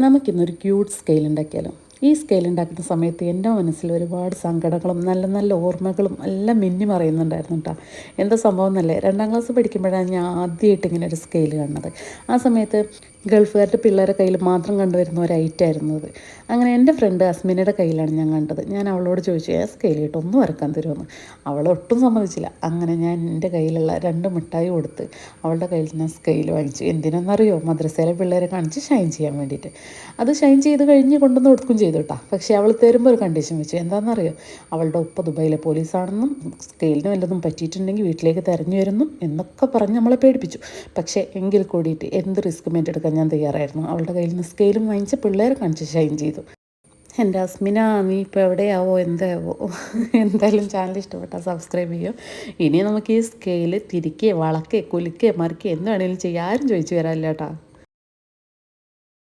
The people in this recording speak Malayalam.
നമുക്കിന്നൊരു ക്യൂട്ട് സ്കെയിൽ ഉണ്ടാക്കിയാലോ. ഈ സ്കെയിൽ ഉണ്ടാക്കുന്ന സമയത്ത് എൻ്റെ മനസ്സിൽ ഒരുപാട് സങ്കടങ്ങളും നല്ല നല്ല ഓർമ്മകളും എല്ലാം മിന്നി മറയുന്നുണ്ടായിരുന്നു കേട്ടോ. എന്താ സംഭവം എന്നല്ലേ, 2ാം ക്ലാസ് പഠിക്കുമ്പോഴാണ് ഞാൻ ആദ്യമായിട്ട് ഇങ്ങനെ ഒരു സ്കെയിൽ കാണുന്നത്. ആ സമയത്ത് ഗൾഫുകാരുടെ പിള്ളേരുടെ കയ്യിൽ മാത്രം കണ്ടുവരുന്ന ഒരു ഐറ്റമായിരുന്നു അത്. അങ്ങനെ എൻ്റെ ഫ്രണ്ട് അസ്മിനയുടെ കയ്യിലാണ് ഞാൻ കണ്ടത്. ഞാൻ അവളോട് ചോദിച്ചു, സ്കെയിൽ കിട്ടും ഒന്ന് വരക്കാൻ തരുമെന്ന്. അവൾ ഒട്ടും സമ്മതിച്ചില്ല. അങ്ങനെ ഞാൻ എൻ്റെ കയ്യിലുള്ള 2 മിഠായി കൊടുത്ത് അവളുടെ കയ്യിൽ ഞാൻ സ്കെയിൽ വാങ്ങിച്ചു. എന്തിനാണെന്നറിയോ, മദ്രസയിലെ പിള്ളേരെ കാണിച്ച് ഷൈൻ ചെയ്യാൻ വേണ്ടിയിട്ട്. അത് ഷൈൻ ചെയ്ത് കഴിഞ്ഞ് കൊണ്ടുവന്ന് കൊടുക്കും ചെയ്തു കേട്ടോ. പക്ഷേ അവൾ തരുമ്പോൾ ഒരു കണ്ടീഷൻ വെച്ചു. എന്താണെന്നറിയോ, അവളുടെ ഉപ്പ ദുബായിലെ പോലീസാണെന്നും സ്കെയിലിന് വല്ലതും പറ്റിയിട്ടുണ്ടെങ്കിൽ വീട്ടിലേക്ക് തെരഞ്ഞു വരുന്നു എന്നൊക്കെ പറഞ്ഞ് നമ്മളെ പേടിപ്പിച്ചു. പക്ഷേ എങ്കിൽ കൂടിയിട്ട് എന്ത് റിസ്ക്കും ഏറ്റെടുക്കാൻ ഞാൻ തയ്യാറായിരുന്നു. അവളുടെ കയ്യിൽ നിന്ന് സ്കെയിലും വാങ്ങിച്ച് പിള്ളേരെ കാണിച്ച് ഷൈൻ ചെയ്തു. എൻ്റെ അസ്മിന, നീ ഇപ്പോൾ എവിടെയാവോ എന്താവോ. എന്തായാലും ചാനൽ ഇഷ്ടപ്പെട്ടാൽ സബ്സ്ക്രൈബ് ചെയ്യും. ഇനി നമുക്ക് ഈ സ്കെയിൽ തിരിക്കുക, വളക്കുക, കുലുക്കുക, മറിക്കുക എന്ത് വേണമെങ്കിലും ചെയ്യാം. ആരും ചോദിച്ചു വരാനില്ല കേട്ടോ.